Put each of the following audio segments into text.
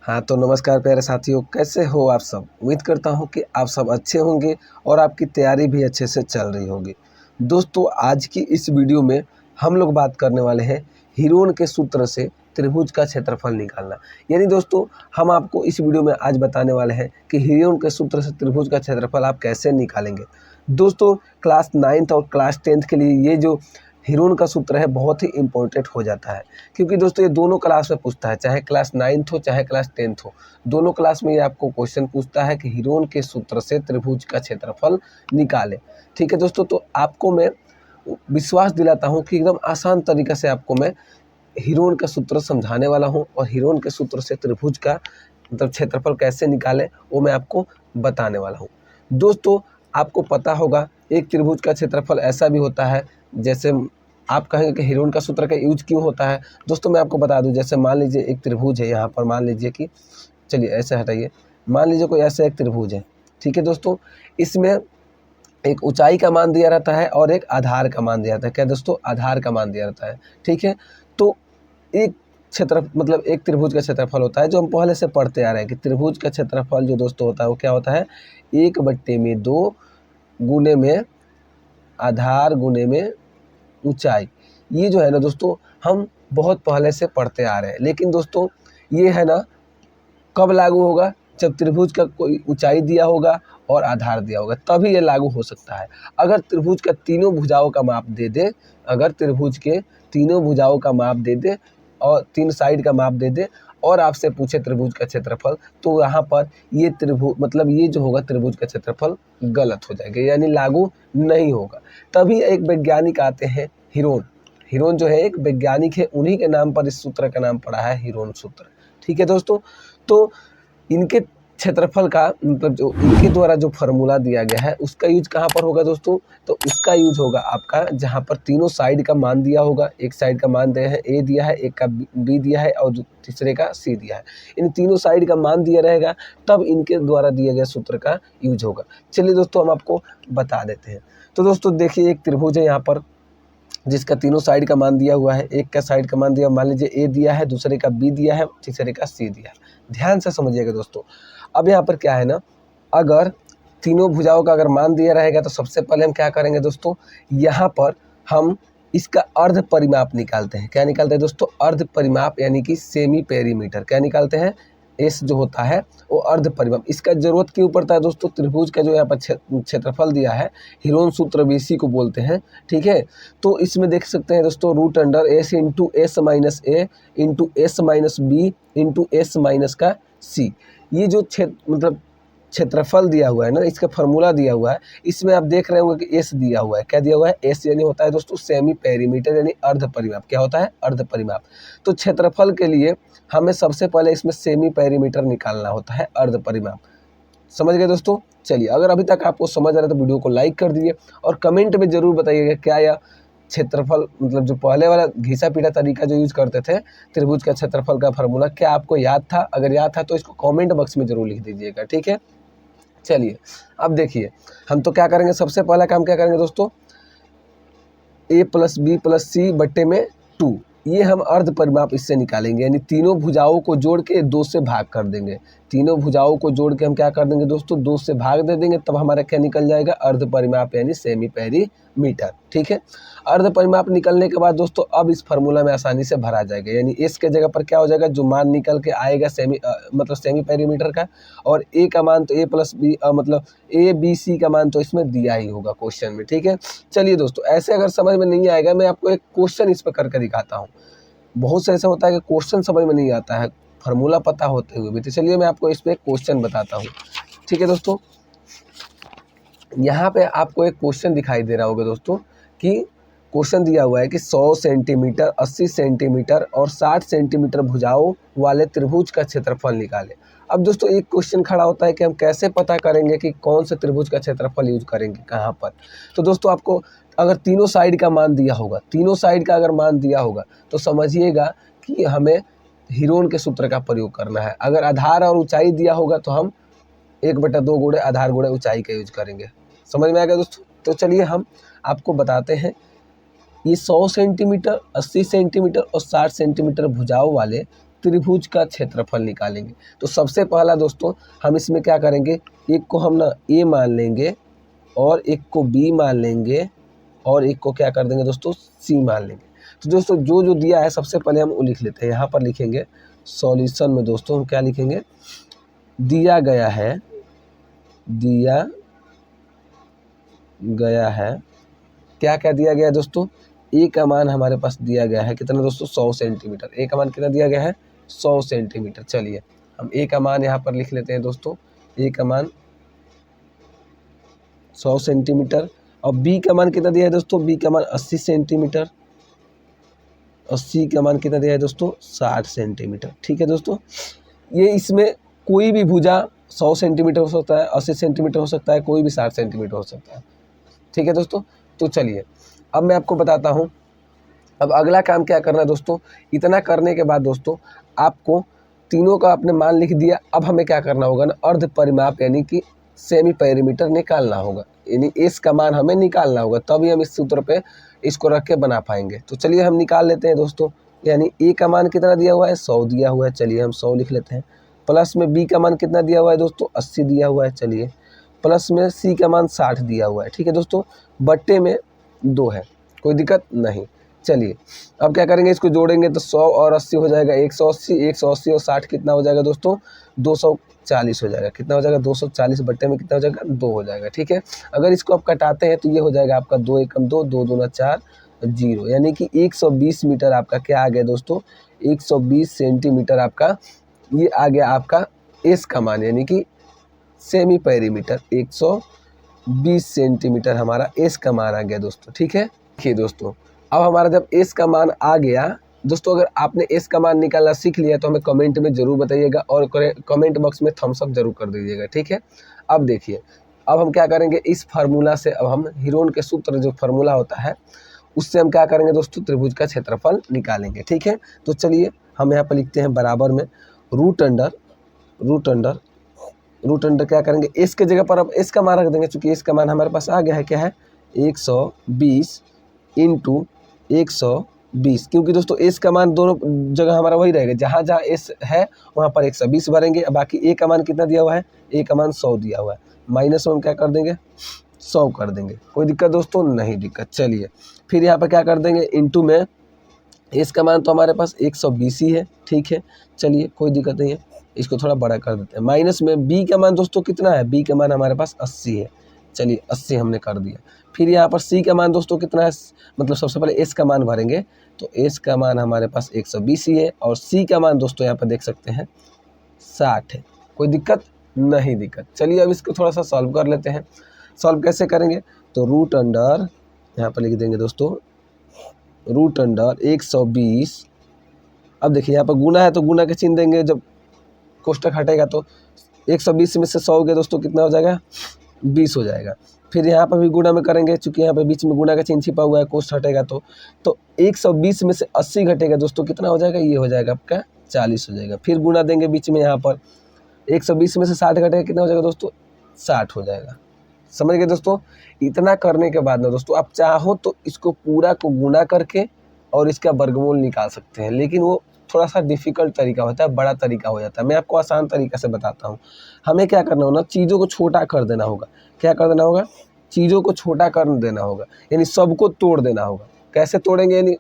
हाँ तो नमस्कार प्यारे साथियों, कैसे हो आप सब। उम्मीद करता हूँ कि आप सब अच्छे होंगे और आपकी तैयारी भी अच्छे से चल रही होगी। दोस्तों आज की इस वीडियो में हम लोग बात करने वाले हैं हीरोन के सूत्र से त्रिभुज का क्षेत्रफल निकालना। यानी दोस्तों हम आपको इस वीडियो में आज बताने वाले हैं कि हीरोन के सूत्र से त्रिभुज का क्षेत्रफल आप कैसे निकालेंगे। दोस्तों क्लास 9th और क्लास 10th के लिए ये जो हीरोन का सूत्र है बहुत ही इंपॉर्टेंट हो जाता है, क्योंकि दोस्तों ये दोनों क्लास में पूछता है, चाहे क्लास 9th हो चाहे क्लास 10th हो, दोनों क्लास में ये आपको क्वेश्चन पूछता है कि हीरोन के सूत्र से त्रिभुज का क्षेत्रफल निकालें। ठीक है दोस्तों, तो आपको मैं विश्वास दिलाता हूँ कि एकदम आसान तरीके से आपको मैं हीरोन का सूत्र समझाने वाला हूँ और हीरोन के सूत्र से त्रिभुज का मतलब क्षेत्रफल कैसे निकालें वो मैं आपको बताने वाला हूँ। दोस्तों आपको पता होगा एक त्रिभुज का क्षेत्रफल ऐसा भी होता है, जैसे आप कहेंगे कि हीरोन का सूत्र का यूज क्यों होता है। दोस्तों मैं आपको बता दूं, जैसे मान लीजिए एक त्रिभुज है, यहाँ पर मान लीजिए कि चलिए ऐसे हटाइए, मान लीजिए कोई ऐसा एक त्रिभुज है। ठीक है दोस्तों, इसमें एक ऊंचाई का मान दिया रहता है और एक आधार का मान दिया रहता है। क्या दोस्तों, आधार का मान दिया रहता है। ठीक है, तो एक क्षेत्र मतलब एक त्रिभुज का क्षेत्रफल होता है जो हम पहले से पढ़ते आ रहे हैं कि त्रिभुज का क्षेत्रफल जो दोस्तों होता है वो क्या होता है, 1/2 गुने में आधार गुने में ऊंचाई। ये जो है ना दोस्तों हम बहुत पहले से पढ़ते आ रहे हैं, लेकिन दोस्तों ये है ना कब लागू होगा, जब त्रिभुज का कोई ऊंचाई दिया होगा और आधार दिया होगा, तभी ये लागू हो सकता है। अगर त्रिभुज का तीनों भुजाओं का माप दे दे, अगर त्रिभुज के तीनों भुजाओं का माप दे दे और 3 साइड का माप दे दे और आपसे पूछे त्रिभुज का क्षेत्रफल, तो यहाँ पर ये त्रिभुज मतलब ये जो होगा त्रिभुज का क्षेत्रफल गलत हो जाएगा, यानी लागू नहीं होगा। तभी एक वैज्ञानिक आते हैं हीरोन। हीरोन जो है एक वैज्ञानिक है, उन्हीं के नाम पर इस सूत्र का नाम पड़ा है हीरोन सूत्र। ठीक है दोस्तों, तो इनके क्षेत्रफल का मतलब जो इनके द्वारा जो फार्मूला दिया गया है उसका यूज कहाँ पर होगा दोस्तों, तो उसका यूज होगा आपका जहाँ पर तीनों साइड का मान दिया होगा। एक साइड का मान दिया है ए दिया है, एक का बी दिया है और तीसरे का सी दिया है। इन तीनों साइड का मान दिया रहेगा, तब इनके द्वारा दिया गया सूत्र का यूज होगा। चलिए दोस्तों हम आपको बता देते हैं। तो दोस्तों देखिए एक त्रिभुज है यहाँ पर जिसका तीनों साइड का मान दिया हुआ है। एक का साइड का मान दिया, मान लीजिए ए दिया है, दूसरे का बी दिया है, तीसरे का सी दिया है। ध्यान से समझिएगा दोस्तों। अब यहाँ पर क्या है ना, अगर तीनों भुजाओं का अगर मान दिया रहेगा तो सबसे पहले हम क्या करेंगे दोस्तों, यहाँ पर हम इसका अर्ध परिमाप निकालते हैं। क्या निकालते हैं दोस्तों, अर्ध परिमाप, यानी कि सेमी पेरीमीटर। क्या निकालते हैं, एस जो होता है वो अर्ध परिमाप। इसका जरूरत क्यों पड़ता है दोस्तों, त्रिभुज का जो यहाँ पर क्षेत्रफल दिया है हीरोन सूत्र भी इसी को बोलते हैं। ठीक है, तो इसमें देख सकते हैं दोस्तों root under S into S minus A into S minus B into S minus का सी। ये जो मतलब क्षेत्रफल दिया हुआ है ना, इसका फार्मूला दिया हुआ है, इसमें आप देख रहे होंगे कि एस दिया हुआ है। क्या दिया हुआ है, एस यानी होता है दोस्तों सेमी पेरीमीटर, यानी अर्ध परिमाप। क्या होता है, अर्ध परिमाप। तो क्षेत्रफल के लिए हमें सबसे पहले इसमें सेमी पेरीमीटर निकालना होता है, अर्ध परिमाप। समझ गए दोस्तों। चलिए अगर अभी तक आपको समझ आ रहा है तो वीडियो को लाइक कर दीजिए और कमेंट में जरूर बताइएगा क्या यह क्षेत्रफल मतलब जो पहले वाला घिसा पीटा तरीका जो यूज करते थे त्रिभुज का क्षेत्रफल का फार्मूला, क्या आपको याद था। अगर याद था तो इसको कमेंट बॉक्स में जरूर लिख दीजिएगा। ठीक है, चलिए अब देखिए हम तो क्या करेंगे, सबसे पहला काम क्या करेंगे दोस्तों, a प्लस बी प्लस सी बट्टे में 2, ये हम अर्ध परिमाप इससे निकालेंगे। यानी तीनों भुजाओं को जोड़ के 2 से भाग कर देंगे। तीनों भुजाओं को जोड़ के हम क्या कर देंगे दोस्तों, 2 से भाग दे देंगे, तब हमारा क्या निकल जाएगा, अर्ध परिमाप यानी सेमी पेरीमीटर। ठीक है, अर्ध परिमाप निकलने के बाद दोस्तों अब इस फार्मूला में आसानी से भरा जाएगा। यानी एस के जगह पर क्या हो जाएगा, जो मान निकल के आएगा मतलब सेमी पेरीमीटर का, और ए का मान तो ए प्लस बी मतलब ए बी सी का मान तो इसमें दिया ही होगा क्वेश्चन में। ठीक है, चलिए दोस्तों ऐसे अगर समझ में नहीं आएगा, मैं आपको एक क्वेश्चन इस पर करके दिखाता हूँ। बहुत से ऐसा होता है कि क्वेश्चन समझ में नहीं आता है फार्मूला पता होते हुए भी। तो चलिए मैं आपको इस पर एक क्वेश्चन बताता हूँ। ठीक है दोस्तों, यहाँ पे आपको एक क्वेश्चन दिखाई दे रहा होगा दोस्तों कि क्वेश्चन दिया हुआ है कि 100 सेंटीमीटर, 80 सेंटीमीटर और 60 सेंटीमीटर भुजाओं वाले त्रिभुज का क्षेत्रफल निकालें। अब दोस्तों एक क्वेश्चन खड़ा होता है कि हम कैसे पता करेंगे कि कौन से त्रिभुज का क्षेत्रफल यूज करेंगे कहाँ पर। तो दोस्तों आपको अगर तीनों साइड का मान दिया होगा, तीनों साइड का अगर मान दिया होगा तो समझिएगा कि हमें हीरोन के सूत्र का प्रयोग करना है। अगर आधार और ऊंचाई दिया होगा तो हम 1/2 गुणे आधार गुणे ऊंचाई का यूज करेंगे। समझ में आ गया दोस्तों। तो चलिए हम आपको बताते हैं, ये 100 सेंटीमीटर, 80 सेंटीमीटर और 60 सेंटीमीटर भुजाओं वाले त्रिभुज का क्षेत्रफल निकालेंगे। तो सबसे पहला दोस्तों हम इसमें क्या करेंगे, एक को हम ना ए मान लेंगे और एक को बी मान लेंगे और एक को क्या कर देंगे दोस्तों, सी मान लेंगे। तो दोस्तों जो जो दिया है सबसे पहले हम वो लिख लेते हैं। यहाँ पर लिखेंगे सॉल्यूशन में दोस्तों हम क्या लिखेंगे, दिया गया है क्या क्या दिया गया है दोस्तों, ए का मान हमारे पास दिया गया है कितना दोस्तों, 100 सेंटीमीटर। ए का मान कितना दिया गया है, 100 सेंटीमीटर। चलिए हम ए का मान यहाँ पर लिख लेते हैं दोस्तों, ए का मान 100 सेंटीमीटर। और बी का मान कितना दिया है दोस्तों, बी का मान 80 सेंटीमीटर और सी का मान कितना दिया है दोस्तों, 60 सेंटीमीटर। ठीक है दोस्तों, ये इसमें कोई भी भुजा 100 सेंटीमीटर हो सकता है, 80 सेंटीमीटर हो सकता है, कोई भी 60 सेंटीमीटर हो सकता है। ठीक है दोस्तों, तो चलिए अब मैं आपको बताता हूँ। अब अगला काम क्या करना है दोस्तों, इतना करने के बाद दोस्तों आपको तीनों का आपने मान लिख दिया। अब हमें क्या करना होगा ना, अर्ध परिमाप यानी कि सेमी पेरीमीटर निकालना होगा, यानी एस का मान हमें निकालना होगा, तभी हम इस सूत्र पे इसको रख के बना पाएंगे। तो चलिए हम निकाल लेते हैं दोस्तों। यानी ए का मान कितना दिया हुआ है, 100 दिया हुआ है, चलिए हम 100 लिख लेते हैं। प्लस में बी का मान कितना दिया हुआ है दोस्तों, 80 दिया हुआ है, चलिए। प्लस में सी का मान 60 दिया हुआ है। ठीक है दोस्तों, बट्टे में 2 है, कोई दिक्कत नहीं। चलिए अब क्या करेंगे, इसको जोड़ेंगे तो 100 और 80 हो जाएगा 180, 180 और 60 कितना हो जाएगा दोस्तों, 240 हो जाएगा। कितना हो जाएगा, 240 बट्टे में कितना हो जाएगा, 2 हो जाएगा। ठीक है, अगर इसको आप कटाते हैं तो ये हो जाएगा आपका 2 एकम 2, 2 दूना 4, 0, यानी कि 120 मीटर आपका क्या आ गया दोस्तों, 120 सेंटीमीटर आपका ये आ गया आपका एस का मान, यानी कि सेमी पेरीमीटर 120 सेंटीमीटर हमारा एस का मान आ गया दोस्तों। ठीक है, देखिए दोस्तों अब हमारा जब एस का मान आ गया दोस्तों, अगर आपने एस का मान निकालना सीख लिया तो हमें कमेंट में ज़रूर बताइएगा और कमेंट बॉक्स में थम्स अप जरूर कर दीजिएगा। ठीक है, अब देखिए अब हम क्या करेंगे, इस फार्मूला से अब हम हीरोन के सूत्र जो फार्मूला होता है उससे हम क्या करेंगे दोस्तों, त्रिभुज का क्षेत्रफल निकालेंगे। ठीक है, तो चलिए हम यहाँ पर लिखते हैं बराबर में रूट अंडर क्या करेंगे, एस के जगह पर अब एस का मान रख देंगे, चूंकि एस का मान हमारे पास आ गया है, क्या है 120 इंटू 120, क्योंकि दोस्तों एस का मान दोनों जगह हमारा वही रहेगा, जहाँ जहाँ एस है वहाँ पर 120 भरेंगे। बाकी ए का मान कितना दिया हुआ है, ए का मान 100 दिया हुआ है, माइनस में हम क्या कर देंगे 100 कर देंगे। कोई दिक्कत दोस्तों, नहीं दिक्कत। चलिए फिर यहाँ पर क्या कर देंगे, इंटू में एस का मान तो हमारे पास 120 ही है। ठीक है, चलिए कोई दिक्कत नहीं है, इसको थोड़ा बड़ा कर देते हैं। माइनस में बी का मान दोस्तों कितना है, बी का मान हमारे पास 80 है, चलिए 80 हमने कर दिया। फिर यहाँ पर सी का मान दोस्तों कितना है, मतलब सबसे पहले एस का मान भरेंगे, तो एस का मान हमारे पास 120 ही है और सी का मान दोस्तों यहाँ पर देख सकते हैं 60 है। कोई दिक्कत नहीं, दिक्कत। चलिए अब इसको थोड़ा सा सॉल्व कर लेते हैं। सॉल्व कैसे करेंगे, तो रूट अंडर यहाँ पर लिख देंगे दोस्तों, रूट अंडर 120। अब देखिए यहाँ पर गुना है तो गुना के चिन्ह देंगे, जब कोष्टक हटेगा तो 120 में से 100 गया दोस्तों कितना हो जाएगा, 20 हो जाएगा। फिर यहाँ पर भी गुना में करेंगे, चूंकि यहाँ पे बीच में गुना का चिन्ह छिपा हुआ है, कोष्ट हटेगा तो 120 में से 80 घटेगा दोस्तों कितना हो जाएगा, ये हो जाएगा आपका 40 हो जाएगा। फिर गुना देंगे बीच में, यहाँ पर 120 में से 60 घटेगा कितना हो जाएगा दोस्तों, 60 हो जाएगा। समझ गए दोस्तों। इतना करने के बाद ना दोस्तों आप चाहो तो इसको पूरा को गुना करके और इसका वर्गमूल निकाल सकते हैं, लेकिन वो थोड़ा सा डिफ़िकल्ट तरीका होता है, बड़ा तरीका हो जाता है। मैं आपको आसान तरीका से बताता हूँ। हमें क्या करना होगा ना, चीज़ों को छोटा कर देना होगा। क्या कर देना होगा, चीज़ों को छोटा कर देना होगा, यानी सबको तोड़ देना होगा। कैसे तोड़ेंगे, यानी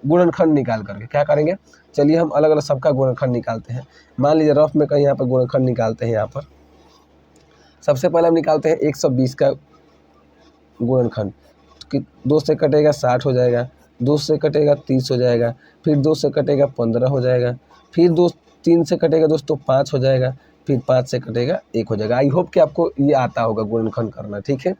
गुणनखंड निकाल करके। क्या करेंगे, चलिए हम अलग अलग सबका गुणनखंड निकालते हैं। मान लीजिए रफ में कहीं यहाँ पर गुणनखंड निकालते हैं। यहाँ पर सबसे पहले हम निकालते हैं 120 का गुणनखंड, कि 2 से कटेगा 60 हो जाएगा, 2 से कटेगा 30 हो जाएगा, फिर 2 से कटेगा 15 हो जाएगा, फिर 3 से कटेगा दोस्तों 5 हो जाएगा, फिर 5 से कटेगा 1 हो जाएगा। आई होप कि आपको ये आता होगा गुणनखंड करना। ठीक है,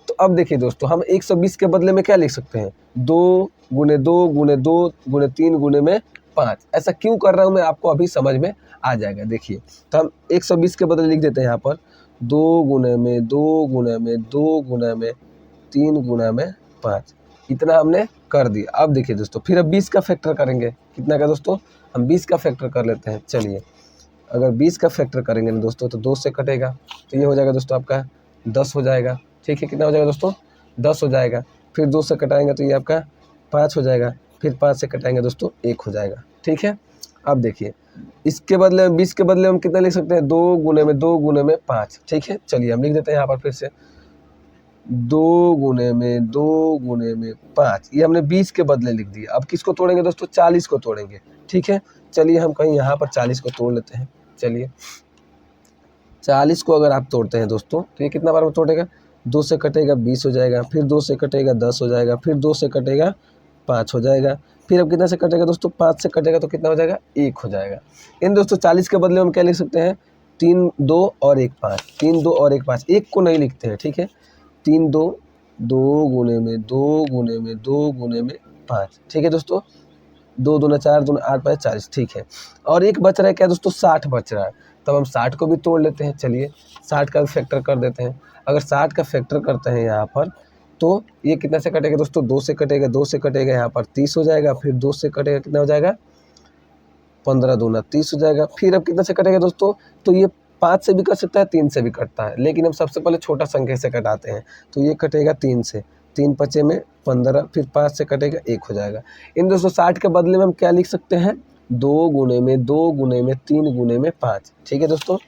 तो अब देखिए दोस्तों हम 120 के बदले में क्या लिख सकते हैं, 2 गुने 2 गुने 2 गुने 3 गुने में 5। ऐसा क्यों कर रहा हूँ मैं, आपको अभी समझ में आ जाएगा। देखिए तो हम 120 के बदले लिख देते हैं यहाँ पर 2 गुने में 2 गुने में 2 गुने में 3 गुना में 5, इतना हमने कर दिया। अब देखिए दोस्तों फिर अब 20 का फैक्टर करेंगे। कितना का दोस्तों, हम 20 का फैक्टर कर लेते हैं। चलिए अगर 20 का फैक्टर करेंगे ना दोस्तों तो 2 से कटेगा तो ये हो जाएगा दोस्तों आपका 10 हो जाएगा। ठीक है, कितना हो जाएगा दोस्तों, 10 हो जाएगा। फिर 2 से कटाएंगे तो ये आपका 5 हो जाएगा, फिर 5 से कटाएंगे दोस्तों 1 हो जाएगा। ठीक है, अब देखिए इसके बदले में 20 के बदले हम कितना लिख सकते हैं, 2 गुने में 2 गुने में 5। ठीक है, चलिए हम लिख देते हैं यहाँ पर फिर से 2 गुने में 2 गुने में 5। ये हमने 20 के बदले लिख दिया। अब किसको तोड़ेंगे दोस्तों, 40 को तोड़ेंगे। ठीक है, चलिए हम कहीं यहाँ पर 40 को तोड़ लेते हैं। चलिए 40 को अगर आप तोड़ते हैं दोस्तों तो ये कितना बार में तोड़ेगा, 2 से कटेगा 20 हो जाएगा, फिर 2 से कटेगा 10 हो जाएगा, फिर 2 से कटेगा 5 हो जाएगा, फिर अब कितना से कटेगा दोस्तों, 5 से कटेगा तो कितना हो जाएगा, 1 हो जाएगा। इन दोस्तों 40 के बदले हम क्या लिख सकते हैं, 3 2 और 1 5, 3 2 और 1 5। 1 को नहीं लिखते हैं। ठीक है, 3 2 2 गुने में 2 गुने में 2 गुने में 5। ठीक है दोस्तों, 2 दूना 4 दूना 8 5 40। ठीक है, और एक बच रहा है क्या दोस्तों, 60 बच रहा है। तब हम 60 को भी तोड़ लेते हैं। चलिए 60 का भी फैक्टर कर देते हैं। अगर 60 का फैक्टर करते हैं यहाँ पर तो ये कितना से कटेगा दोस्तों, 2 से कटेगा, 2 से कटेगा यहाँ पर 30 हो जाएगा, फिर 2 से कटेगा कितना हो जाएगा, 15 दूना 30 हो जाएगा। फिर अब कितना से कटेगा दोस्तों, तो ये 5 से भी कट सकता है, 3 से भी कटता है, लेकिन हम सबसे पहले छोटा संख्या से कटाते हैं। तो ये कटेगा 3 से, 3 पचे में 15, फिर 5 से कटेगा 1 हो जाएगा। इन दोस्तों 60 के बदले में हम क्या लिख सकते हैं, 2 गुने में 2 गुने में 3 गुने में 5। ठीक है दोस्तों,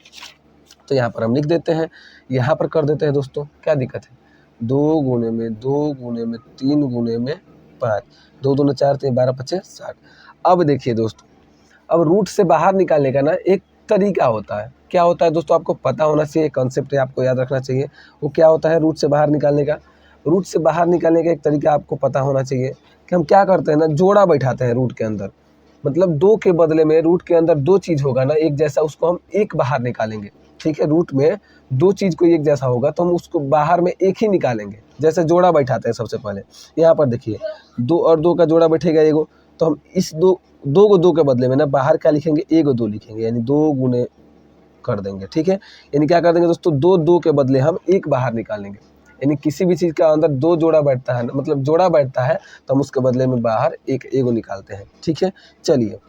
तो यहाँ पर हम लिख देते हैं, यहाँ पर कर देते हैं दोस्तों, क्या दिक्कत है, 2 गुने में 2 गुने में 3 गुने में 5, 2 दूना 4 3 12 पचे 60। अब देखिए दोस्तों, अब रूट से बाहर निकालने का ना एक तरीका होता है। क्या होता है दोस्तों, आपको पता होना चाहिए, कॉन्सेप्ट है, आपको याद रखना चाहिए। वो क्या होता है रूट से बाहर निकालने का, रूट से बाहर निकालने का एक तरीका आपको पता होना चाहिए कि हम क्या करते हैं ना, जोड़ा बैठाते हैं रूट के अंदर। मतलब 2 के बदले में रूट के अंदर 2 चीज़ होगा ना एक जैसा, उसको हम एक बाहर निकालेंगे। ठीक है, रूट में 2 चीज़ को एक जैसा होगा तो हम उसको बाहर में एक ही निकालेंगे। जैसे जोड़ा बैठाते हैं सबसे पहले, यहाँ पर देखिए 2 और 2 का जोड़ा बैठेगा एगो, तो हम इस 2 को 2 के बदले में ना बाहर क्या लिखेंगे, 1 2 लिखेंगे, यानी 2 गुने कर देंगे। ठीक है, यानी क्या कर देंगे दोस्तों, 2 के बदले हम 1 बाहर निकालेंगे। यानी किसी भी चीज़ का अंदर 2 जोड़ा बैठता है, मतलब जोड़ा बैठता है, तो हम उसके बदले में बाहर एक एगो निकालते हैं। ठीक है, चलिए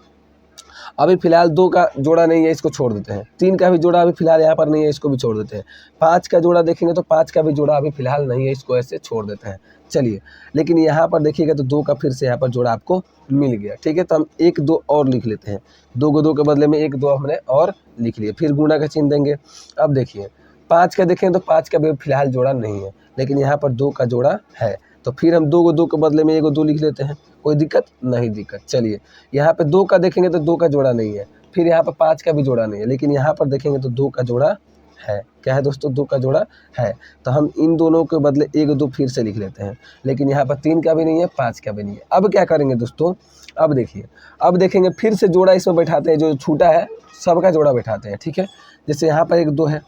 अभी फिलहाल 2 का जोड़ा नहीं है, इसको छोड़ देते हैं। 3 का भी जोड़ा अभी फिलहाल यहाँ पर नहीं है, इसको भी छोड़ देते हैं। 5 का जोड़ा देखेंगे तो 5 का भी जोड़ा अभी फिलहाल नहीं है, इसको ऐसे छोड़ देते हैं। चलिए, लेकिन यहाँ पर देखिएगा तो 2 का फिर से यहाँ पर जोड़ा आपको मिल गया। ठीक है, तो हम 1 2 और लिख लेते हैं। 2 को 2 के बदले में 1 2 हमने और लिख लिए, फिर गुणा का चिन्ह देंगे। अब देखिए 5 का देखें तो 5 का भी फिलहाल जोड़ा नहीं है, लेकिन यहाँ पर 2 का जोड़ा है, तो फिर हम 2 को 2 के बदले में 1 2 लिख लेते हैं। कोई दिक्कत नहीं, दिक्कत। चलिए यहाँ पे 2 का देखेंगे तो 2 का जोड़ा नहीं है, फिर यहाँ पर 5 का भी जोड़ा नहीं है, लेकिन यहाँ पर देखेंगे तो 2 का जोड़ा है। क्या है दोस्तों, 2 का जोड़ा है, तो हम इन दोनों के बदले 1 2 फिर से लिख लेते हैं। लेकिन यहाँ पर 3 का भी नहीं है, 5 का भी नहीं है। अब क्या करेंगे दोस्तों, अब देखिए, अब देखेंगे फिर से जोड़ा इसमें बैठाते हैं, जो छूटा है सबका जोड़ा बैठाते हैं। ठीक है, जैसे यहाँ पर 1 2 है,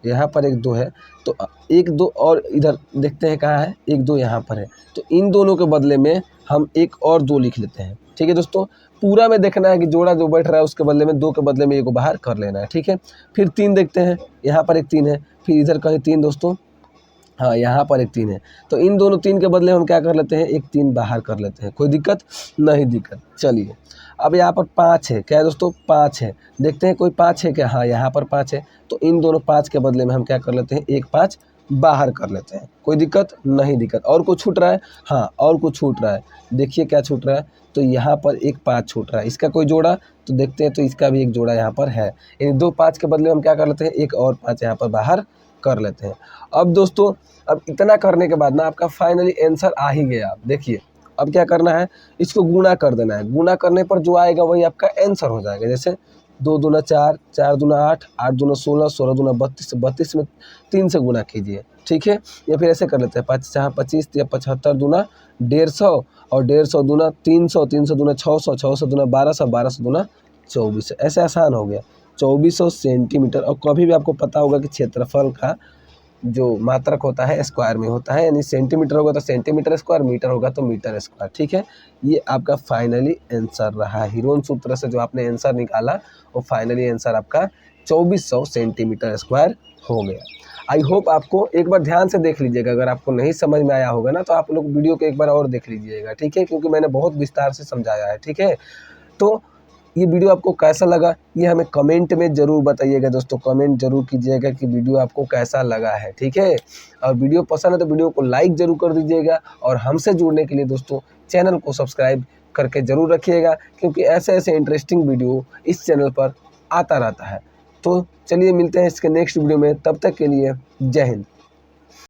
यहाँ पर 1 2 है, तो 1 2 और इधर देखते हैं कहाँ है, 1 2 यहाँ पर है, तो इन दोनों के बदले में हम 1 और 2 लिख लेते हैं। ठीक है दोस्तों, पूरा में देखना है कि जोड़ा जो बैठ रहा है उसके बदले में 2 के बदले में 1 को बाहर कर लेना है। ठीक है, फिर 3 देखते हैं, यहाँ पर एक 3 है, फिर इधर कहीं 3 दोस्तों, हाँ यहाँ पर एक 3 है, तो इन दोनों 3 के बदले हम क्या कर लेते हैं, एक 3 बाहर कर लेते हैं। कोई दिक्कत नहीं, दिक्कत। चलिए अब यहाँ पर 5 है, क्या है दोस्तों, 5 है, देखते हैं कोई 5 है क्या, हाँ यहाँ पर 5 है, तो इन दोनों 5 के बदले में हम क्या कर लेते हैं, एक 5 बाहर कर लेते हैं। कोई दिक्कत नहीं, दिक्कत। और कुछ छूट रहा है, हाँ और कुछ छूट रहा है, देखिए क्या छूट रहा है, तो यहाँ पर एक 5 छूट रहा है, इसका कोई जोड़ा तो देखते हैं, तो इसका भी एक जोड़ा यहाँ पर है, यानी 2 5 के बदले हम क्या कर लेते हैं, एक और 5 यहाँ पर बाहर कर लेते हैं। अब दोस्तों, अब इतना करने के बाद ना आपका फाइनली आंसर आ ही गया। आप देखिए अब क्या करना है, इसको गुणा कर देना है। गुणा करने पर जो आएगा वही आपका आंसर हो जाएगा। जैसे 2 दूना 4, 4 दूना 8, 8 दूना 16, 16 दूना 32, 32 में 3 से गुणा कीजिए। ठीक है, या फिर ऐसे कर लेते हैं, 5 4 25 या 75 दूना 150 और 150 दूना 300, 300 दूना 600, 600 दूना 1200, 1200 दूना 2400। ऐसे आसान हो गया, 2400 सेंटीमीटर। और कभी भी आपको पता होगा कि क्षेत्रफल का जो मात्रक होता है स्क्वायर में होता है, यानी सेंटीमीटर होगा तो सेंटीमीटर स्क्वायर, मीटर होगा तो मीटर स्क्वायर। ठीक है, ये आपका फाइनली आंसर रहा। हीरोन सूत्र से जो आपने आंसर निकाला वो फाइनली आंसर आपका 2400 सेंटीमीटर स्क्वायर हो गया। आई होप आपको एक बार ध्यान से देख लीजिएगा, अगर आपको नहीं समझ में आया होगा ना तो आप लोग वीडियो को एक बार और देख लीजिएगा। ठीक है, क्योंकि मैंने बहुत विस्तार से समझाया है। ठीक है, तो ये वीडियो आपको कैसा लगा ये हमें कमेंट में ज़रूर बताइएगा दोस्तों। कमेंट जरूर कीजिएगा कि वीडियो आपको कैसा लगा है। ठीक है, और वीडियो पसंद है तो वीडियो को लाइक ज़रूर कर दीजिएगा, और हमसे जुड़ने के लिए दोस्तों चैनल को सब्सक्राइब करके ज़रूर रखिएगा, क्योंकि ऐसे ऐसे इंटरेस्टिंग वीडियो इस चैनल पर आता रहता है। तो चलिए मिलते हैं इसके नेक्स्ट वीडियो में, तब तक के लिए जय हिंद।